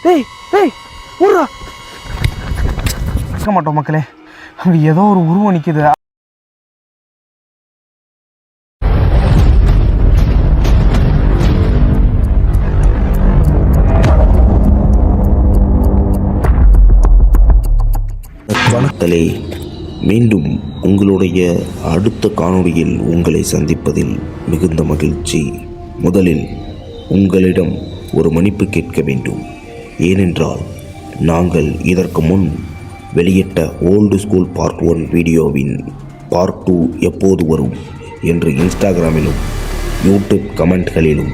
டேய் டேய் ஊரா இருக்க மாட்டோம் மக்களே. அங்கே ஏதோ ஒரு உருவம் நிற்குது. வணக்கலே, மீண்டும் உங்களுடைய அடுத்த காணொளியில் உங்களை சந்திப்பதில் மிகுந்த மகிழ்ச்சி. முதலில் உங்களிடம் ஒரு மன்னிப்பு கேட்க வேண்டும். ஏனென்றால் நாங்கள் இதற்கு முன் வெளியிட்ட ஓல்டு ஸ்கூல் பார்ட் 1 வீடியோவின் பார்ட் 2 எப்போது வரும் என்று இன்ஸ்டாகிராமிலும் யூடியூப் கமெண்ட்களிலும்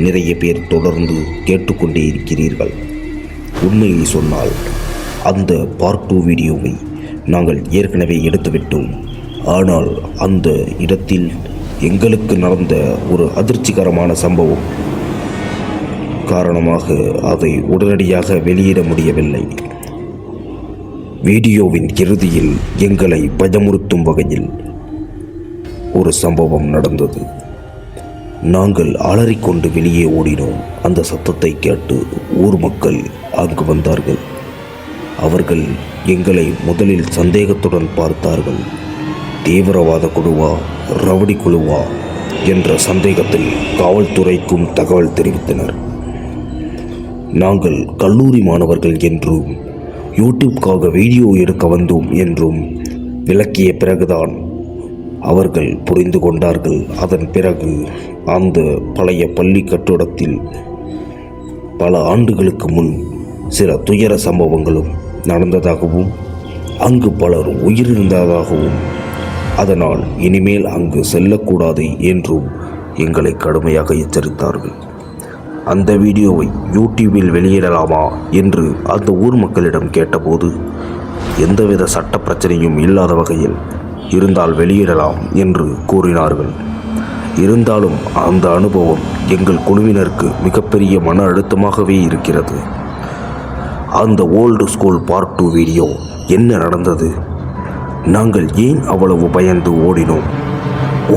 நிறைய பேர் தொடர்ந்து கேட்டுக்கொண்டே இருக்கிறீர்கள். உண்மையை சொன்னால் அந்த பார்ட் 2 வீடியோவை நாங்கள் ஏற்கனவே எடுத்துவிட்டோம். ஆனால் அந்த இடத்தில் எங்களுக்கு நடந்த ஒரு அதிர்ச்சிகரமான சம்பவம் காரணமாக அதை உடனடியாக வெளியிட முடியவில்லை. வீடியோவின் இறுதியில் எங்களை பயமுறுத்தும் வகையில் ஒரு சம்பவம் நடந்தது. நாங்கள் அலறிக்கொண்டு வெளியே ஓடினோம். அந்த சத்தத்தை கேட்டு ஊர் மக்கள் அங்கு வந்தார்கள். அவர்கள் எங்களை முதலில் சந்தேகத்துடன் பார்த்தார்கள். தீவிரவாத குழுவா, ரவுடி குழுவா என்ற சந்தேகத்தில் காவல்துறைக்கும் தகவல் தெரிவித்தனர். நாங்கள் கல்லூரி மாணவர்கள் என்றும் யூடியூப்காக வீடியோ எடுக்க வந்தோம் என்றும் விளக்கிய பிறகுதான் அவர்கள் புரிந்து கொண்டார்கள். அதன் பிறகு அந்த பழைய பள்ளி கட்டடத்தில் பல ஆண்டுகளுக்கு முன் சில துயர சம்பவங்களும் நடந்ததாகவும் அங்கு பலர் உயிரிழந்ததாகவும் அதனால் இனிமேல் அங்கு செல்லக்கூடாது என்றும் எங்களை கடுமையாக எச்சரித்தார்கள். அந்த வீடியோவை யூடியூபில் வெளியிடலாமா என்று அந்த ஊர் மக்களிடம் கேட்டபோது எந்தவித சட்ட பிரச்சனையும் இல்லாத வகையில் இருந்தால் வெளியிடலாம் என்று கூறினார்கள். இருந்தாலும் அந்த அனுபவம் எங்கள் குழுவினருக்கு மிகப்பெரிய மன அழுத்தமாகவே இருக்கிறது. அந்த ஓல்டு ஸ்கூல் பார்ட் 2 வீடியோ என்ன நடந்தது? நாங்கள் ஏன் அவ்வளவு பயந்து ஓடினோம்?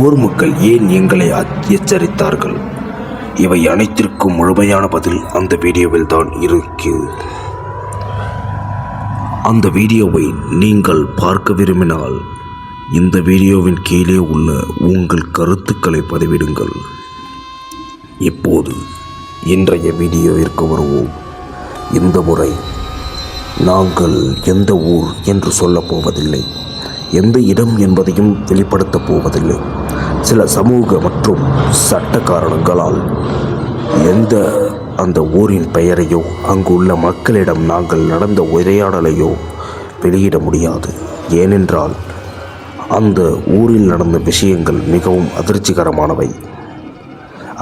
ஊர் மக்கள் ஏன் எங்களை எச்சரித்தார்கள்? இவை அனைத்திற்கும் முழுமையான பதில் அந்த வீடியோவில் தான் இருக்கு. அந்த வீடியோவை நீங்கள் பார்க்க விரும்பினால் இந்த வீடியோவின் கீழே உள்ள உங்கள் கருத்துக்களை பதிவிடுங்கள். இப்போது இன்றைய வீடியோவிற்கு வருவோம். இந்த முறை நாங்கள் எந்த ஊர் என்று சொல்லப் போவதில்லை, எந்த இடம் என்பதையும் வெளிப்படுத்தப் போவதில்லை. சில சமூக மற்றும் சட்ட காரணங்களால் அந்த ஊரின் பெயரையோ அங்குள்ள மக்களிடம் நாங்கள் நடந்த உரையாடலையோ வெளியிட முடியாது. ஏனென்றால் அந்த ஊரில் நடந்த விஷயங்கள் மிகவும் அதிர்ச்சிகரமானவை.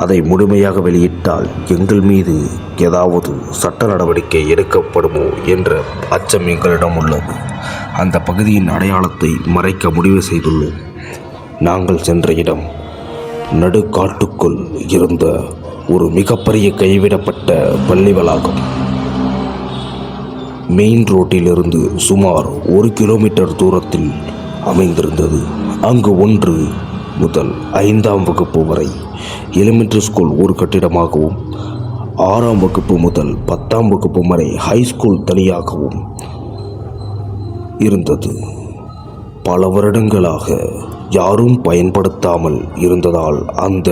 அதை முழுமையாக வெளியிட்டால் எங்கள் மீது ஏதாவது சட்ட நடவடிக்கை எடுக்கப்படுமோ என்ற அச்சம் எங்களிடம் உள்ளது. அந்த பகுதியின் அடையாளத்தை மறைக்க முடிவு செய்துள்ளோம். நாங்கள் சென்ற இடம் நடுக்காட்டுக்குள் இருந்த ஒரு மிகப்பெரிய கைவிடப்பட்ட பள்ளி வளாகம். மெயின் ரோட்டிலிருந்து சுமார் 1 கிலோமீட்டர் தூரத்தில் அமைந்திருந்தது. அங்கு 1 முதல் 5ஆம் வகுப்பு வரை எலிமெண்ட்ரி ஸ்கூல் ஒரு கட்டிடமாகவும் 6ஆம் வகுப்பு முதல் 10ஆம் வகுப்பு வரை ஹைஸ்கூல் தனியாகவும் இருந்தது. பல வருடங்களாக யாரும் பயன்படுத்தாமல் இருந்ததால் அந்த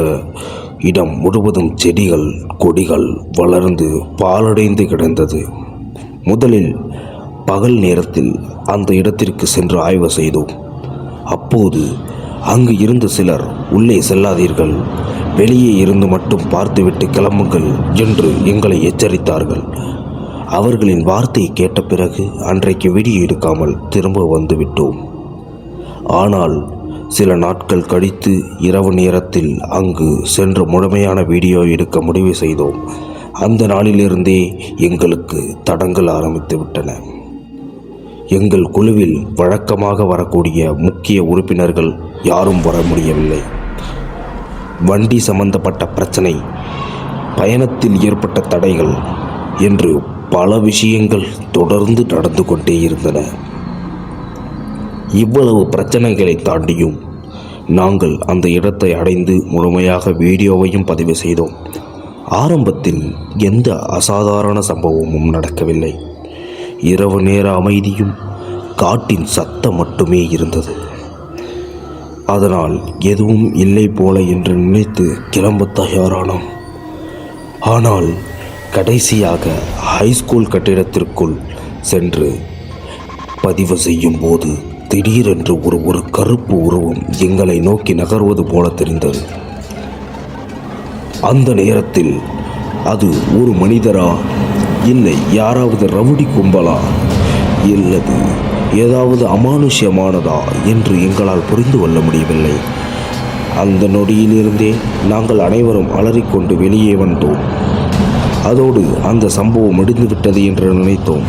இடம் முழுவதும் செடிகள் கொடிகள் வளர்ந்து பாழடைந்து கிடந்தது. முதலில் பகல் நேரத்தில் அந்த இடத்திற்கு சென்று ஆய்வு செய்தோம். அப்போது அங்கு இருந்த சிலர் உள்ளே செல்லாதீர்கள், வெளியே இருந்து மட்டும் பார்த்துவிட்டு கிளம்புங்கள் என்று எங்களை எச்சரித்தார்கள். அவர்களின் வார்த்தையை கேட்ட பிறகு அன்றைக்கு வீடியோ எடுக்காமல் திரும்ப வந்துவிட்டோம். ஆனால் சில நாட்கள் கழித்து இரவு நேரத்தில் அங்கு சென்று முழுமையான வீடியோ எடுக்க முடிவு செய்தோம். அந்த நாளிலிருந்தே எங்களுக்கு தடங்கள் ஆரம்பித்து விட்டன. எங்கள் குழுவில் வழக்கமாக வரக்கூடிய முக்கிய உறுப்பினர்கள் யாரும் வர முடியவில்லை. வண்டி சம்பந்தப்பட்ட பிரச்சனை, பயணத்தில் ஏற்பட்ட தடைகள் என்று பல விஷயங்கள் தொடர்ந்து நடந்து கொண்டே இருந்தன. இவ்வளவு பிரச்சனைகளை தாண்டியும் நாங்கள் அந்த இடத்தை அடைந்து முழுமையாக வீடியோவையும் பதிவு செய்தோம். ஆரம்பத்தில் எந்த அசாதாரண சம்பவமும் நடக்கவில்லை. இரவு நேர அமைதியும் காட்டின் சத்தம் மட்டுமே இருந்தது. அதனால் எதுவும் இல்லை போல என்று நினைத்து கிளம்ப தயாரானோம். ஆனால் கடைசியாக ஹைஸ்கூல் கட்டிடத்திற்குள் சென்று பதிவு செய்யும் போது திடீரென்று ஒரு கருப்பு உருவம் எங்களை நோக்கி நகர்வது போல தெரிந்தது. அந்த நேரத்தில் அது ஒரு மனிதரா, இல்லை யாராவது ரவுடி கும்பலா, இல்லது ஏதாவது அமானுஷ்யமானதா என்று எங்களால் புரிந்து கொள்ள முடியவில்லை. அந்த நொடியிலிருந்தே நாங்கள் அனைவரும் அலறிக்கொண்டு வெளியே வந்தோம். அதோடு அந்த சம்பவம் முடிந்துவிட்டது என்று நினைத்தோம்.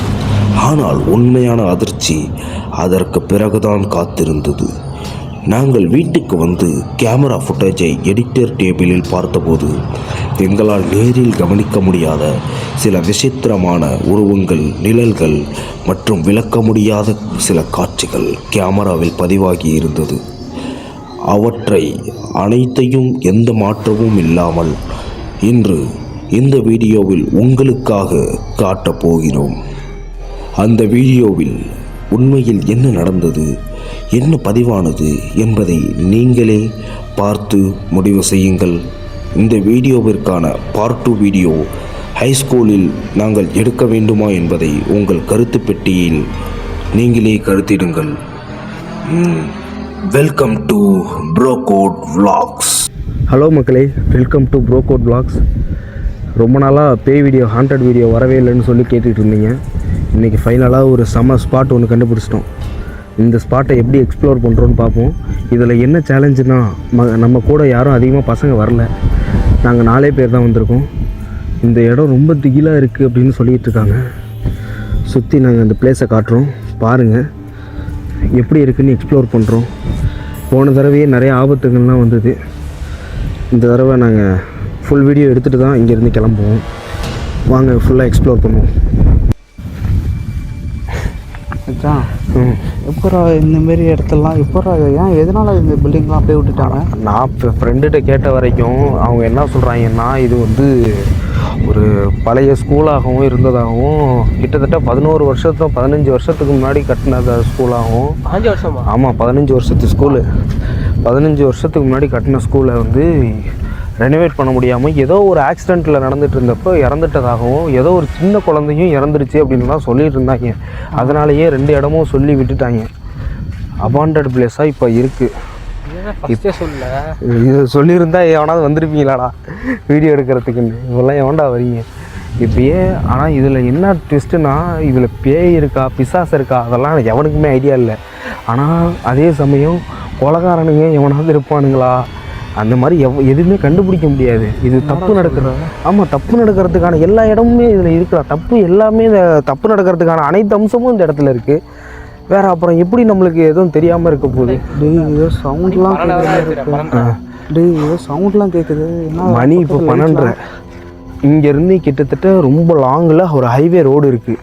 ஆனால் உண்மையான அதிர்ச்சி அதற்கு பிறகுதான் காத்திருந்தது. நாங்கள் வீட்டுக்கு வந்து கேமரா ஃபுட்டேஜை எடிட்டர் டேபிளில் பார்த்தபோது எங்களால் நேரில் கவனிக்க முடியாத சில விசித்திரமான உருவங்கள், நிழல்கள் மற்றும் விளக்க முடியாத சில காட்சிகள் கேமராவில் பதிவாகி இருந்தது. அவற்றை அனைத்தையும் எந்த மாற்றமும் இல்லாமல் இன்று இந்த வீடியோவில் உங்களுக்காக காட்டப் போகிறோம். அந்த வீடியோவில் உண்மையில் என்ன நடந்தது, என்ன பதிவானது என்பதை நீங்களே பார்த்து முடிவு செய்யுங்கள். இந்த வீடியோவிற்கான பார்ட் 2 வீடியோ ஹைஸ்கூலில் நாங்கள் எடுக்க வேண்டுமா என்பதை உங்கள் கருத்து பெட்டியில் நீங்களே கருத்திடுங்கள். Welcome to Brocode Vlogs. Hello மக்களே, வெல்கம் டு ப்ரோகோட் விலாக்ஸ். ரொம்ப நாளாக பேய் வீடியோ, ஹாண்டட் வீடியோ வரவே இல்லைன்னு சொல்லி கேட்டுட்டு இருந்தீங்க. இன்றைக்கி ஃபைனலாக ஒரு செம்ம ஸ்பாட் ஒன்று கண்டுபிடிச்சிட்டோம். இந்த ஸ்பாட்டை எப்படி எக்ஸ்ப்ளோர் பண்ணுறோன்னு பார்ப்போம். இதில் என்ன சேலஞ்சுனா, நம்ம கூட யாரும் அதிகமாக பசங்க வரல, நாங்கள் 4 பேர் தான் வந்திருக்கோம். இந்த இடம் ரொம்ப திகிலாக இருக்குது அப்படின்னு சொல்லிகிட்டு இருக்காங்க. சுற்றி நாங்கள் இந்த பிளேஸை காட்டுறோம், பாருங்கள் எப்படி இருக்குதுன்னு எக்ஸ்ப்ளோர் பண்ணுறோம். போன தடவையே நிறைய ஆபத்துங்கள்லாம் வந்தது. இந்த தடவை நாங்கள் ஃபுல் வீடியோ எடுத்துகிட்டு தான் இங்கேருந்து கிளம்புவோம். வாங்க ஃபுல்லாக எக்ஸ்ப்ளோர் பண்ணுவோம். மச்சான், எப்பரா இந்தமாரி இடத்துலலாம் எப்பரா ஏன் எதனால் இந்த பில்டிங்லாம் அப்படியே விட்டுட்டாங்க? நான் இப்போ ஃப்ரெண்டுகிட்ட கேட்ட வரைக்கும் அவங்க என்ன சொல்கிறாங்கன்னா, இது வந்து ஒரு பழைய ஸ்கூலாகவும் இருந்ததாகவும், கிட்டத்தட்ட 15 வருஷத்துக்கு முன்னாடி கட்டினத ஸ்கூலாகவும். 5 வருஷமா? ஆமாம், 15 வருஷத்து ஸ்கூலு. 15 வருஷத்துக்கு முன்னாடி கட்டின ஸ்கூலை வந்து ரெனோவேட் பண்ண முடியாமல் ஏதோ ஒரு ஆக்சிடெண்ட்டில் நடந்துகிட்டு இருந்தப்போ இறந்துட்டதாகவும், ஏதோ ஒரு சின்ன குழந்தையும் இறந்துருச்சு அப்படின்லாம் சொல்லிட்டு இருந்தாங்க. அதனாலேயே 2 இடமும் சொல்லி விட்டுட்டாங்க. அபாண்டட் பிளேஸாக இப்போ இருக்குது. சொல்ல இது சொல்லியிருந்தா எவனாவது வந்திருப்பீங்களாடா வீடியோ எடுக்கிறதுக்குன்னு? இவெல்லாம் எவன்டா வரீங்க இப்பயே? ஆனால் இதில் என்ன ட்விஸ்ட்டுனா, இதில் பேய் இருக்கா, பிசாசு இருக்கா, அதெல்லாம் எனக்கு எவனுக்குமே ஐடியா இல்லை. ஆனால் அதே சமயம் கொலைகாரனுங்க எவனாவது இருப்பானுங்களா, அந்த மாதிரி எதுவுமே கண்டுபிடிக்க முடியாது. இது தப்பு நடக்கிறது. ஆமாம், தப்பு நடக்கிறதுக்கான எல்லா இடமுமே இதில் இருக்கிறா. தப்பு எல்லாமே தப்பு நடக்கிறதுக்கான அனைத்து அம்சமும் இந்த இடத்துல இருக்குது. வேறு அப்புறம் எப்படி நம்மளுக்கு எதுவும் தெரியாமல் இருக்க போகுது? ஏதோ சவுண்ட்லாம் ஏதோ சவுண்ட்லாம் கேட்குது. மணி இப்போ 12:30. இங்கேருந்து கிட்டத்தட்ட ரொம்ப லாங்கில் ஒரு ஹைவே ரோடு இருக்குது.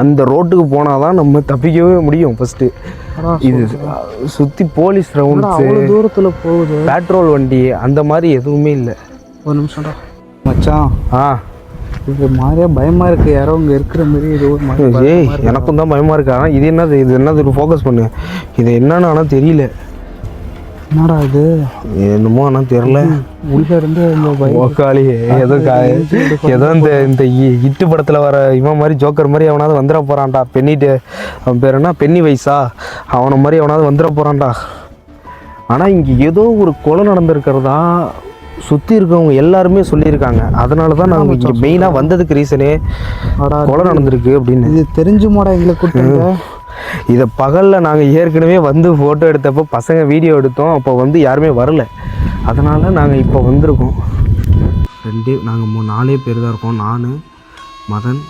அந்த ரோட்டுக்கு போனால் தான் நம்ம தப்பிக்கவே முடியும். ஃபஸ்ட்டு இது சுற்றி போலீஸ் ரவுண்ட்ஸு, தூரத்தில் போகுது பெட்ரோல் வண்டி, அந்த மாதிரி எதுவுமே இல்லை. ஒரு நிமிஷம்டா மச்சான், இது மாதிரியா பயமாக இருக்குது. யாரோ இங்கே இருக்கிற மாதிரி ஏதோ ஏய், எனக்கும் தான் பயமாக இருக்கு. ஆனால் இது என்னது ஃபோக்கஸ் பண்ணு. இது என்னன்னு ஆனால் தெரியல. என்னடா இது? என்னமோ ஆனால் தெரில. உள்ளே இருந்து ஓக்காளி ஏதோ இந்த இட்டு படத்தில் வர இவன் மாதிரி, ஜோக்கர் மாதிரி அவனாவது வந்துட போகிறான்டா. பெண்ணிட்டு அவன் பேர் என்ன, பென்னி வைஸா, அவனை மாதிரி அவனாவது வந்துட போகிறான்டா. ஆனால் இங்கே ஏதோ ஒரு கொலை நடந்திருக்கிறதா சுற்றி இருக்கவங்க எல்லாருமே சொல்லியிருக்காங்க. அதனால தான் நாங்கள் இங்கே மெயினாக வந்ததுக்கு ரீசனே கொலை நடந்திருக்கு அப்படின்னு. இது தெரிஞ்சுமாடா எங்களை கூப்பிட்டு? இதை பகலில் நாங்கள் ஏற்கனவே வந்து ஃபோட்டோ எடுத்தப்போ பசங்க வீடியோ எடுத்தோம். அப்போ வந்து யாருமே வரல. அதனால் நாங்கள் இப்போ வந்திருக்கோம். நாங்கள் 4 பேர் தான் இருக்கோம். நான், மதன்,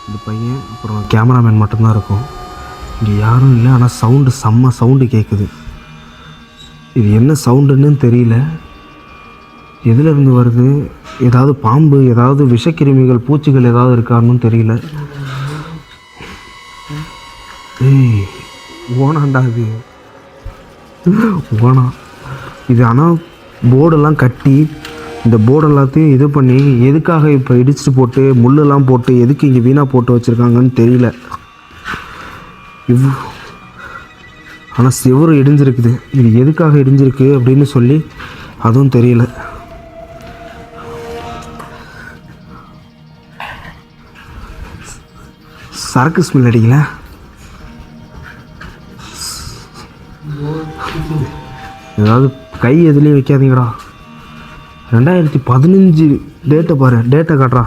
இந்த பையன், அப்புறம் கேமராமேன் மட்டும்தான் இருக்கோம். இங்கே யாரும் இல்லை. ஆனால் செம்ம சவுண்டு கேட்குது. இது என்ன சவுண்டுன்னு தெரியல. எதுலேருந்து வருது? ஏதாவது பாம்பு, ஏதாவது விஷக்கிருமிகள், பூச்சிகள் ஏதாவது இருக்காருன்னு தெரியல. ஏய், ஓனாண்டா இது, ஓனா இது. ஆனால் போர்டெல்லாம் கட்டி இந்த போர்டு எல்லாத்தையும் இது பண்ணி எதுக்காக இப்போ இடிச்சிட்டு போட்டு முள்ளெல்லாம் போட்டு எதுக்கு இங்கே வீணாக போட்டு வச்சுருக்காங்கன்னு தெரியல. ஆனால் செவரு இடிஞ்சிருக்குது. இது எதுக்காக இடிஞ்சிருக்கு அப்படின்னு சொல்லி அதுவும் தெரியல. சரக்கு ஸ்மெல் அடிக்கல. ஏதாவது கை எதுலேயும் வைக்காதீங்கடா. 2015 டேட்டை பாரு, டேட்டை காட்டுறா.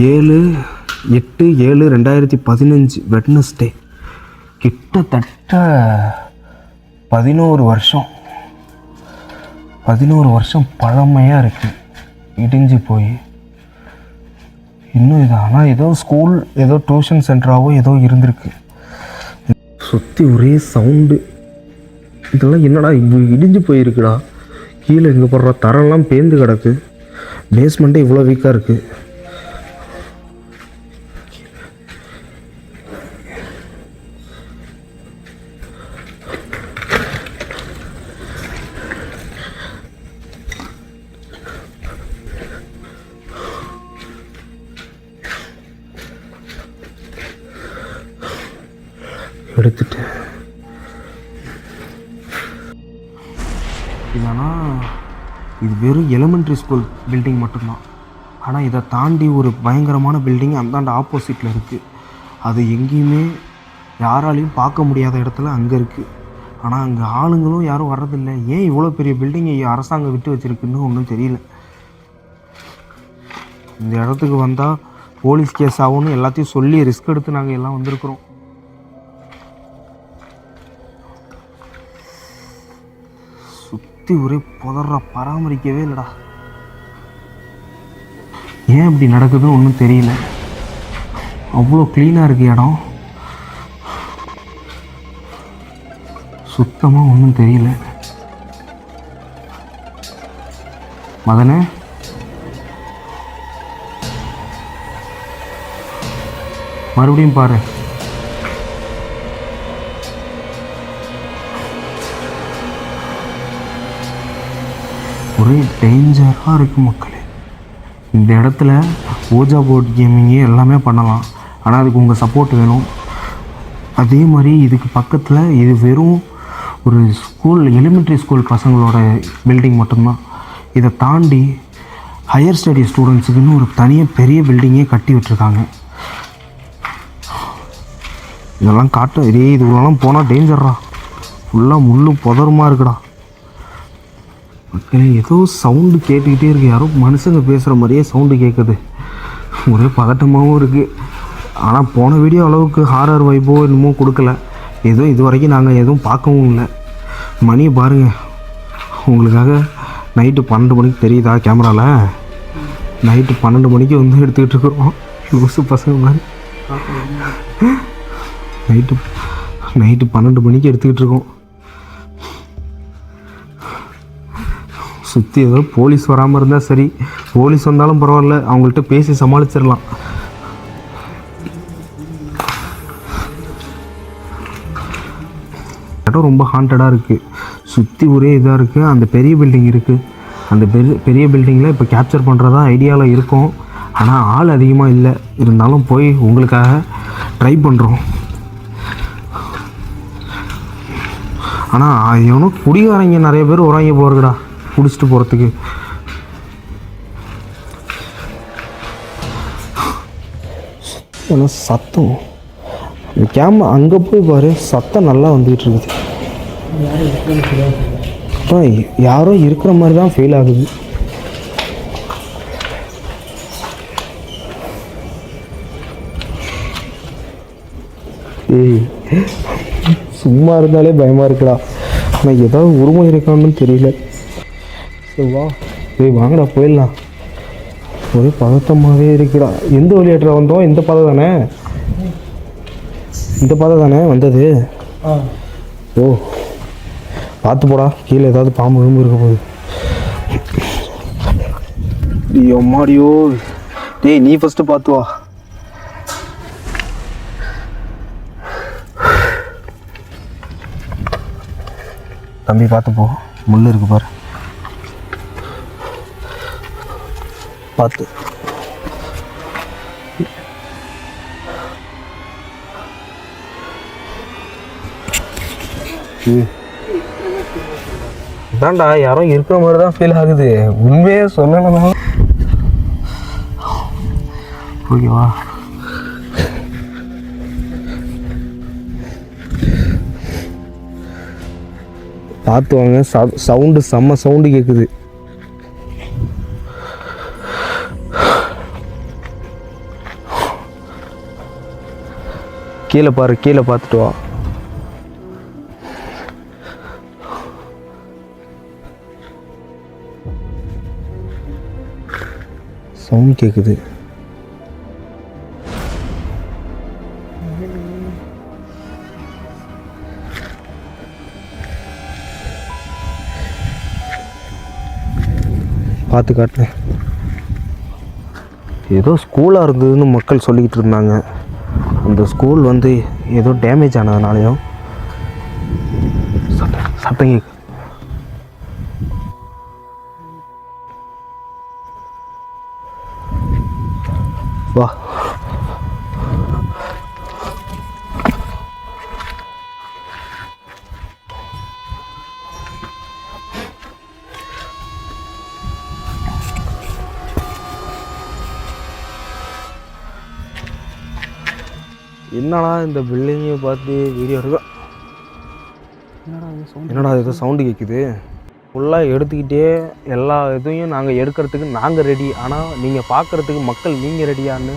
7/8/2015 வெட்னஸ்டே. கிட்டத்தட்ட 11 வருஷம் பழமையாக இருக்குது இடிஞ்சு போய். இன்னும் இது ஆனால் ஏதோ ஸ்கூல் ஏதோ டியூஷன் சென்டராகவோ ஏதோ இருந்திருக்கு. சுற்றி ஒரே சவுண்டு. இதெல்லாம் என்னடா இவ்வளோ இடிஞ்சு போயிருக்குடா. கீழே இங்கே போடுற தரெல்லாம் பேந்து கிடக்கு. பேஸ்மெண்ட்டே இவ்வளோ வீக்காக இருக்குது. எடுத்துட்டு இது வெறும் எலிமெண்ட்ரி ஸ்கூல் பில்டிங் மட்டும்தான். ஆனால் இதை தாண்டி ஒரு பயங்கரமான பில்டிங் அந்தாண்ட ஆப்போசிட்டில் இருக்குது. அது எங்கேயுமே யாராலையும் பார்க்க முடியாத இடத்துல அங்கே இருக்குது. ஆனால் அங்கே ஆளுங்களும் யாரும் வர்றதில்லை. ஏன் இவ்வளோ பெரிய பில்டிங்கை அரசாங்கம் விட்டு வச்சுருக்குன்னு ஒன்றும் தெரியல. இந்த இடத்துக்கு வந்தால் போலீஸ் கேஸ் ஆகும்னு எல்லாத்தையும் சொல்லி ரிஸ்க் எடுத்து நாங்கள் எல்லாம் வந்திருக்கிறோம். சுற்றி ஒரே புதற, பராமரிக்கவே இல்லைடா. ஏன் இப்படி நடக்குதுன்னு ஒன்றும் தெரியல. அவ்வளோ க்ளீனாக இருக்குது இடம். சுத்தமாக ஒன்றும் தெரியல. மதனே, மறுபடியும் பாரு. ஒரே டேஞ்சராக இருக்குது மக்களே. இந்த இடத்துல ஓஜா போர்ட் கேமிங்கு எல்லாமே பண்ணலாம். ஆனால் அதுக்கு உங்கள் சப்போர்ட் வேணும். அதே மாதிரி இதுக்கு பக்கத்தில் இது வெறும் ஒரு ஸ்கூல், எலிமெண்ட்ரி ஸ்கூல் பசங்களோட பில்டிங் மட்டும்தான். இதை தாண்டி ஹையர் ஸ்டடி ஸ்டூடெண்ட்ஸுக்குன்னு ஒரு தனியாக பெரிய பில்டிங்கே கட்டி விட்டுருக்காங்க. இதெல்லாம் காட்ட இதே இதுலாம் போனால் டேஞ்சர்ரா. ஃபுல்லாக முள்ளும் புதருமா இருக்குடா. மக்களே, ஏதோ சவுண்டு கேட்டுக்கிட்டே இருக்குது. யாரோ மனுஷங்க பேசுகிற மாதிரியே சவுண்டு கேட்குது. ஒரே பதட்டமாகவும் இருக்குது. ஆனால் போன வீடியோ அளவுக்கு ஹாரர் வைப்போ என்னமோ கொடுக்கல. ஏதோ இது வரைக்கும் நாங்கள் எதுவும் பார்க்கவும் இல்லை. மணியை பாருங்கள். உங்களுக்காக நைட்டு 12 மணிக்கு தெரியுதா கேமராவில்? நைட்டு 12 மணிக்கு வந்து எடுத்துக்கிட்டு இருக்கிறோம். லூசு பசங்க மாதிரி. நைட்டு 12 மணிக்கு எடுத்துக்கிட்டு இருக்கோம். சுற்றி ஏதோ போலீஸ் வராமல் இருந்தால் சரி. போலீஸ் வந்தாலும் பரவாயில்ல, அவங்கள்ட்ட பேசி சமாளிச்சிடலாம். இடம் ரொம்ப ஹாண்டடாக இருக்குது. சுற்றி ஒரே இதாக இருக்குது. அந்த பெரிய பில்டிங் இருக்குது. அந்த பெரிய பில்டிங்கில் இப்போ கேப்சர் பண்ணுறதா ஐடியாவில் இருக்கும். ஆனால் ஆள் அதிகமாக இல்லை. இருந்தாலும் போய் உங்களுக்காக ட்ரை பண்ணுறோம். ஆனால் எவனோ குடிகாரங்க நிறைய பேர் உறங்கி போகிறதுடா, குடிச்சிட்டு போகிறதுக்கு. ஆனால் சத்தம் கேமரா அங்கே போய் பாரு, சத்தம் நல்லா வந்துக்கிட்டு இருக்குது. அப்புறம் யாரோ இருக்கிற மாதிரி தான் ஃபீல் ஆகுது. ஏய், சும்மா இருந்தாலே பயமாக இருக்குடா. ஆனால் ஏதாவது உரிமை இருக்கான்னு தெரியல. சரி வா, ஏய் வாங்கடா போயிடலாம். ஒரே பதட்டமாகவே இருக்குடா. எந்த வழியாட்டுல வந்தோம்? இந்த பாதை தானே? இந்த பாதை தானே வந்தது? ஓ, பார்த்து போடா, கீழே ஏதாவது பாம்பு கிம்பு இருக்க போகுது. அம்மாடியோ, டேய் நீ ஃபஸ்ட்டு பார்த்து வா. தம்பி பார்த்து போ, முள் இருக்கு பாரு. பார்த்து. அதான்டா யாரோ இருக்கிற மாதிரி தான் ஃபீல் ஆகுது. உண்மையே சொல்லணும்னா ஓகேவா? பார்த்து வாங்க. சவுண்டு செம்ம சவுண்டு கேட்குது. கீழே பாரு, கீழே பார்த்துட்டு வா. சவுண்ட் கேட்குது. பார்த்து காட்டுறேன். ஏதோ ஸ்கூலாக இருந்ததுன்னு மக்கள் சொல்லிக்கிட்டு இருந்தாங்க. அந்த ஸ்கூல் வந்து ஏதோ டேமேஜ் ஆனதுனாலையும் சத்தம் கேட்கு. வா. என்னடா இந்த பில்டிங்கை பார்த்து வீடியோ இருக்கா? என்னடா ஏதோ சவுண்டு கேட்குது. ஃபுல்லாக எடுத்துக்கிட்டே எல்லா இதையும் நாங்கள் எடுக்கிறதுக்கு நாங்கள் ரெடி. ஆனால் நீங்கள் பார்க்குறதுக்கு மக்கள் நீங்கள் ரெடியான்னு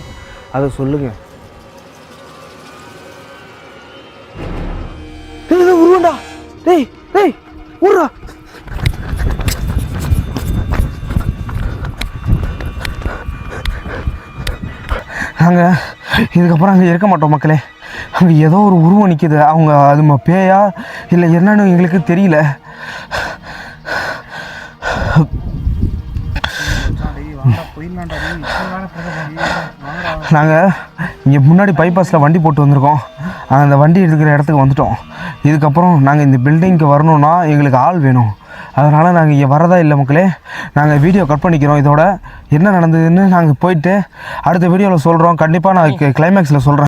அதை சொல்லுங்கள். உருவண்டா. டேய் டேய் ஊரா. நாங்கள் இதுக்கப்புறம் அங்கே இருக்க மாட்டோம் மக்களே. அங்கே ஏதோ ஒரு உருவம் நிற்கிது. அவங்க அது பேயா இல்லை என்னன்னு எங்களுக்கு தெரியல. நாங்கள் இங்கே முன்னாடி பைபாஸில் வண்டி போட்டு வந்திருக்கோம். அந்த வண்டி இருக்கிற இடத்துக்கு வந்துட்டோம். இதுக்கப்புறம் நாங்கள் இந்த பில்டிங்க்கு வரணுன்னா எங்களுக்கு ஆள் வேணும். அதனால் நாங்கள் இங்கே வரதா இல்லை மக்களே. நாங்கள் வீடியோ கட் பண்ணிக்கிறோம். இதோட என்ன நடந்ததுன்னு நாங்கள் போயிட்டு அடுத்த வீடியோவில் சொல்கிறோம். கண்டிப்பாக நான் கிளைமேக்ஸில் சொல்கிறேன்.